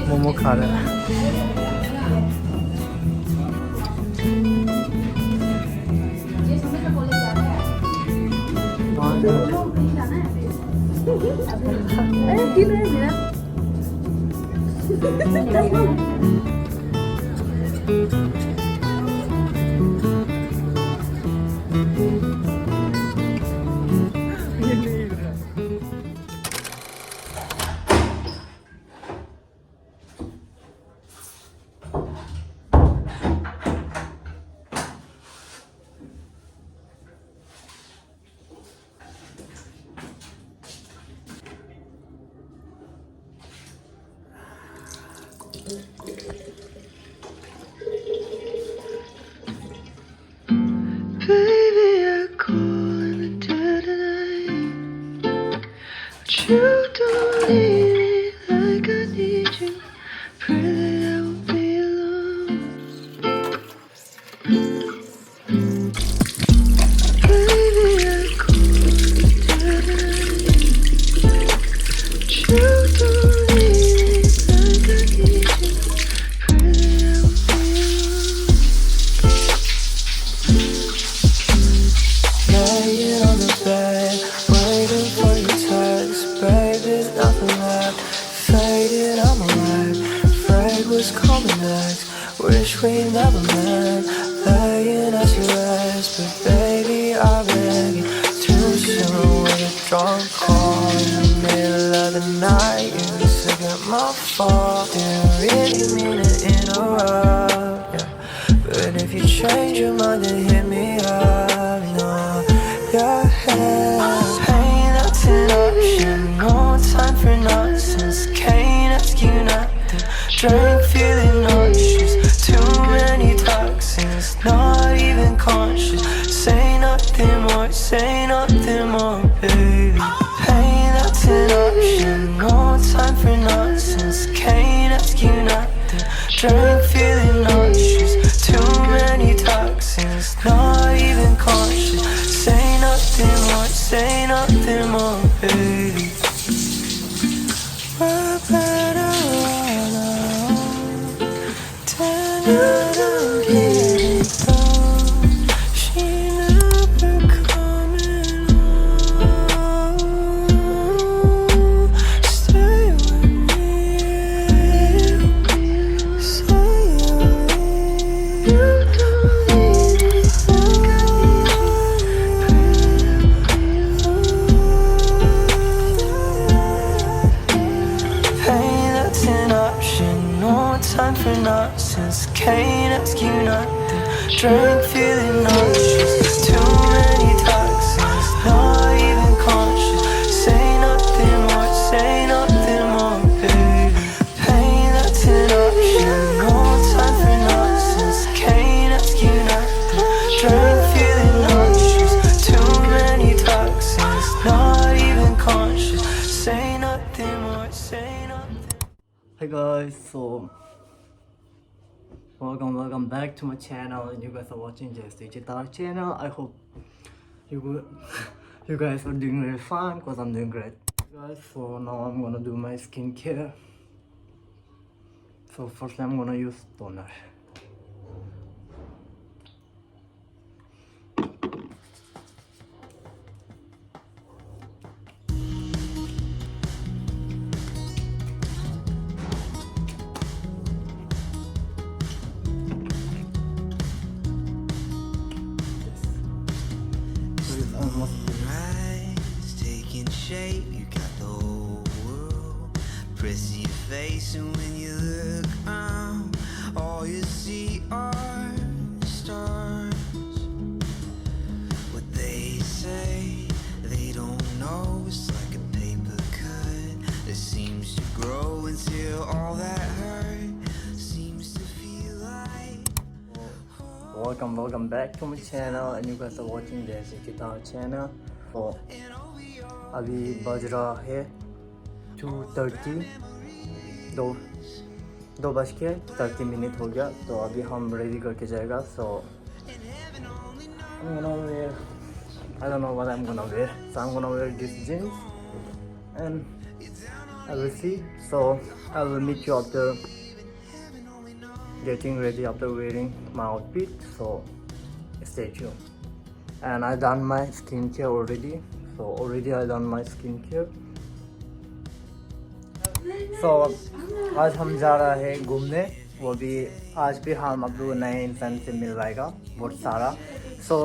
मोमो खा रहे हैं। Baby, I call in the dead of night, but you don't need it like I need you. Pray that I won't be alone. Baby, I call in the dead of night, but you don't need it like I need you. Pray that I won't be alone. Laying on the bed, waiting for your text. Baby, nothing left. Faded, I'm alive. Afraid was coming next. Wish we never met. Laying as you rest, but baby, I beg you. Too soon with a drunk call in the middle of the night. You said it's my fault. Didn't really mean to interrupt, yeah. But if you change your mind, then hit me up, no. Yeah, pain, that's an option. No time for nonsense. Can't ask you nothing. Drink, feeling nauseous. Too many toxins, not even conscious. Say nothing more, baby. Pain, that's an option. No time for nonsense. Can't ask you nothing. Drink, feeling nauseous. Too many toxins, not even conscious. Say nothing more, baby. We're better alone. Tonight I'm getting through. She never coming home. Stay with me. Say you'll leave. You don't need it like I pain, that's an option. No time for nonsense. Can't ask you nothing. Drink, feeling nauseous. Too many toxins, not even conscious. Say nothing more, baby. Pain, that's an option. No time for nonsense. Can't ask you nothing. Drink, feeling nauseous. Too many toxins, not even conscious. Say nothing more, Hey guys, so welcome back to my channel, and you guys are watching Jay's Digital channel. I hope you guys are doing really fine, because I'm doing great. Guys, so now I'm gonna do my skincare. So first I'm gonna use toner. Almost finished. shape, you got the whole world pressed to your face, and when you look around, all you see are stars. What they say, they don't know, it's like a paper cut that seems to grow until all that hurt seems to feel like. Welcome back to my channel, and you guys are watching this guitar channel. So अभी बज रहा है 2:30, दो बज के 30 minute हो गया. तो अभी हम रेडी करके जाएगा. So I'm gonna wear, I don't know what I'm gonna wear, so I'm gonna wear these jeans and I will see. So I will meet you after getting ready, after wearing my outfit. So stay tuned. And I done my skincare already. So already I done my skincare. So आज हम जा रहा है घूमने. वो भी आज भी हम आप लोग नए इंसान से मिल पाएगा बहुत सारा. So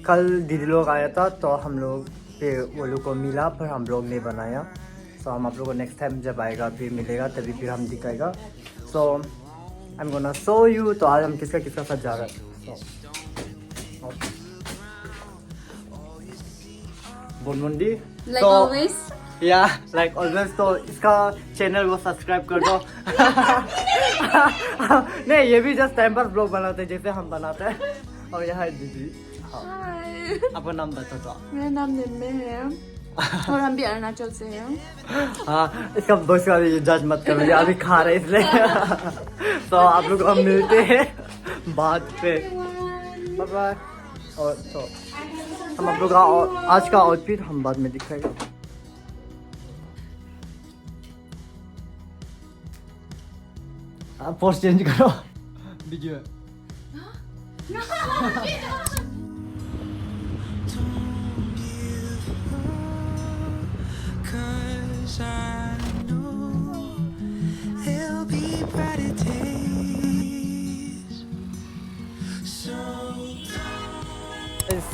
कल दीदी लोग आया था तो हम लोग फिर वो लोग को मिला, पर हम लोग नहीं बनाया. So हम आप लोग को नेक्स्ट टाइम जब आएगा फिर मिलेगा, तभी फिर हम दिखाएगा. So I'm gonna show you. तो आज हम किसका साथ जा रहे हैं. So बुनमुंडी like always. Yeah, like always. तो इसका चैनल को सब्सक्राइब कर दो. नहीं, ये भी जस्ट टाइम पर ब्लॉग बनाते हैं जैसे हम बनाते हैं. और यहाँ है दीदी. Hi. आपका नाम बता दो. मेरा नाम निम्मे है और हम भी अरुणाचल से हैं. हाँ, इसका बस का जज मत करो, ये अभी खा रहे इसलिए. तो आप लोग हम मिलते हैं बाद पे. Bye bye. और तो हम आप लोग का आज का आउटफिट हम बाद में दिखाएगा. आप पोस्ट चेंज करो video. Cause I know there'll be brighter days.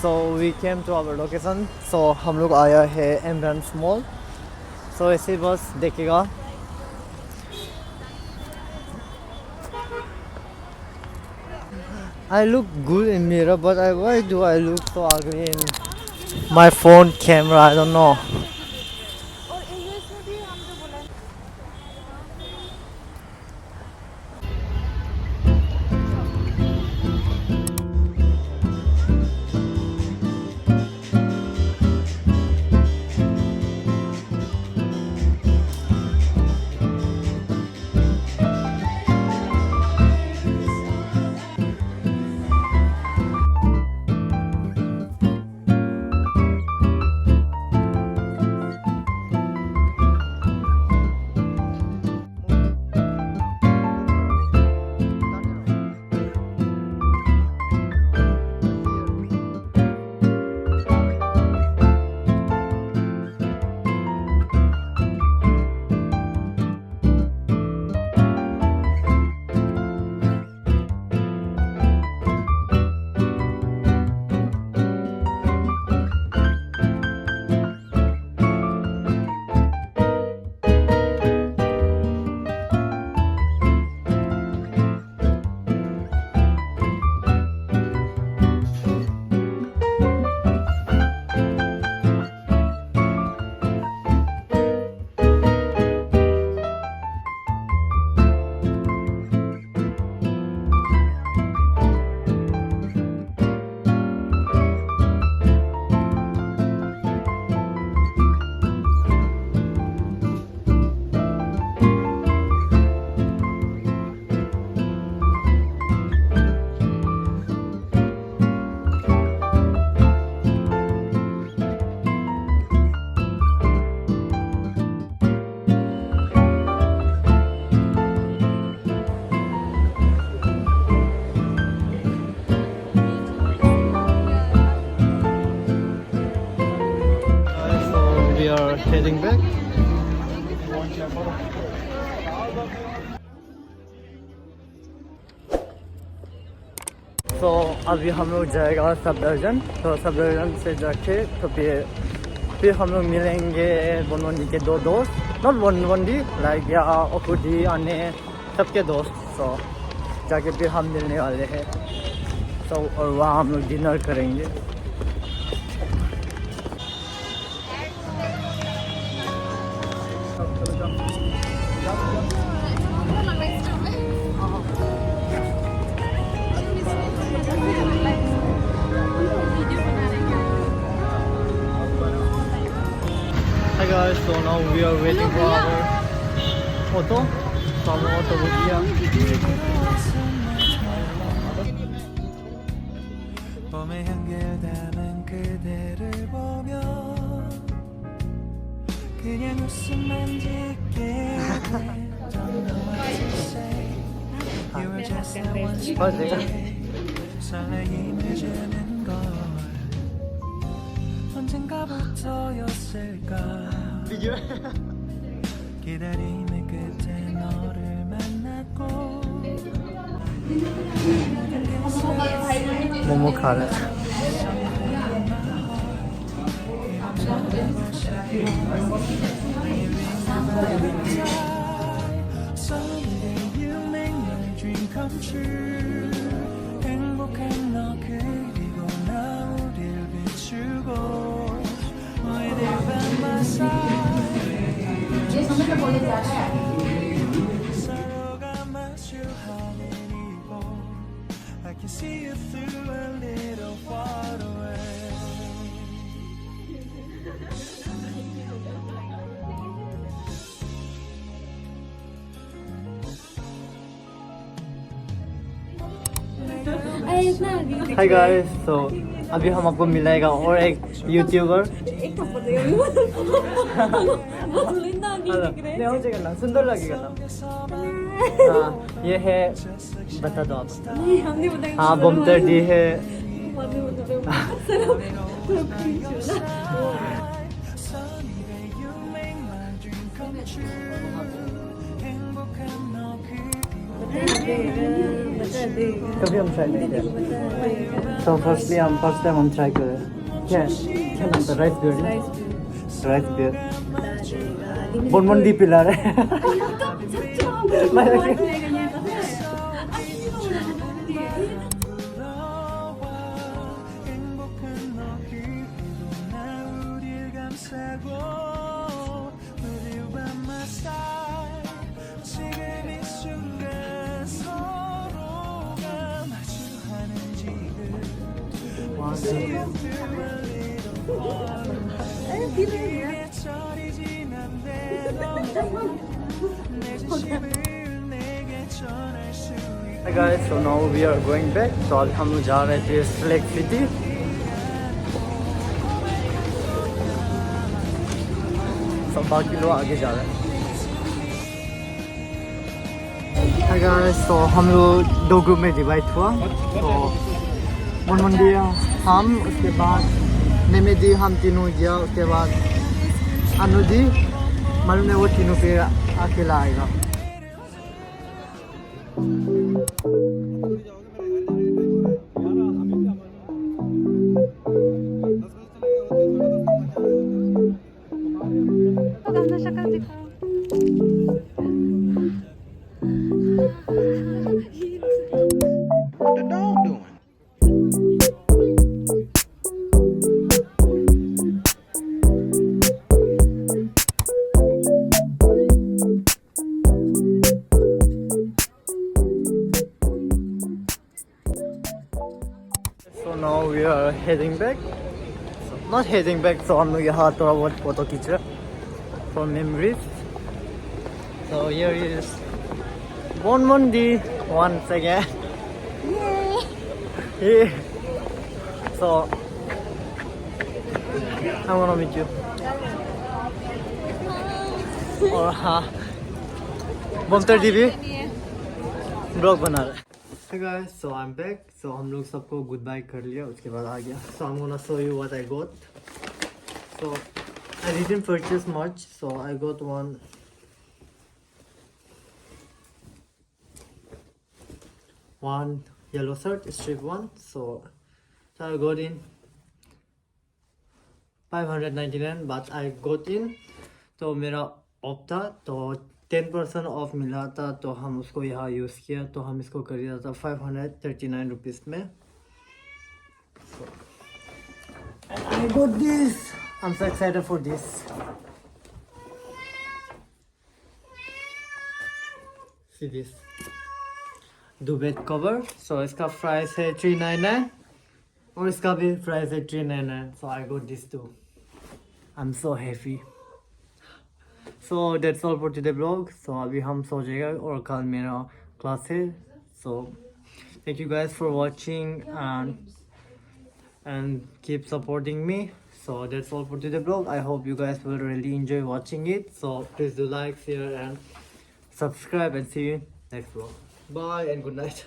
So we came to our location. So हम लोग आया है एमरान्स मॉल. So ऐसे बस देखेगा. I look good in mirror, but why do I look so ugly in my phone camera? I don't know. heading back. तो अभी हम लोग जाएगा सब दर्जन, तो सब दर्जन से जाके तो फिर फिर हम लोग मिलेंगे बनवंडी के दो दोस्त, नॉट बनवंडी लाइक या ओकुडी आने सबके दोस्त। सो जाके फिर हम मिलने वाले हैं। सो और वहाँ हम लोग डिनर करेंगे। Hi guys, so now we are waiting for our auto. So हम auto बुक किया। 봄의 향기를 담은 그대를 보며 그냥 웃음만 짓게 Don't know what to say You were just someone 설레임을 주는 걸 언젠가부터였을까 기다림의 끝에 너를 만났고 momo खा रहे हैं। Someday you make my dream come true 행복한 너 그리고 나 우릴 비추고 너희들 by my side 서로가 마주하는 이곳 I can see you through a little far away Hi guys, so अभी हम आपको मिलाएगा और एक YouTuber. नहीं हो जाएगा ना, सुंदर लगेगा ना। हाँ ये है, बता दो आप। हाँ बमतर डी है। Someday you make my dream come true 행복한 너 कभी हम ट्राई नहीं किया। तो फर्स्ट टाइम हम ट्राई करें। क्या क्या नाम था? राइस बियर बनवंडी पिला रहे। 행복한 너 그리고 나 우릴 감싸고 With you by my side 지금 이 순간 서로가 마주하는 지금 See you through a little far 계절이 지난데도 내 진심을 내게 전할 수 있게 Hi guys, so now we are going back. तो अभी हम लोग जा रहे थे सिलेक्ट सिटी। सब बाकी लोग आगे जा रहे हैं। Hi guys, so हम लोग दो ग्रुप में डिवाइड हुआ। तो मनमंडी हम, उसके बाद नेमेदी हम तीनों गया, उसके बाद अनुदी मालूम है वो तीनों फिर अकेला आएगा। What the dog doing? So now we are heading back. So, not heading back, so हम लोग यहाँ थोड़ा बहुत फोटो खींच रहे for memories. So here is Bonmondi once again. Yeah. So I wanna meet you. और हाँ बमतर टीवी ब्लॉग बना रहे। Hey guys, so I'm back. So हम लोग सबको गुड बाय कर लिया, उसके बाद आ गया. So I'm gonna show you what I got. So I didn't purchase much, so I got one yellow shirt, strip one. So I got in 599 but I got in तो मेरा of था तो 10% of मिला था तो हम उसको यहाँ यूज़ किया तो हम इसको खरीदा था 539 रुपीज़ में and I got this. I'm so excited for this. See this duvet cover. So इसका प्राइस है 399 और इसका भी प्राइस है 399. So I got this too. I'm so happy. So that's all for today vlog. So अभी हम सो जाएगा और कल मेरा क्लास है. So thank you guys for watching and keep supporting me. So that's all for today vlog. I hope you guys will really enjoy watching it. So please do like, share and subscribe and see you next vlog. Bye and good night.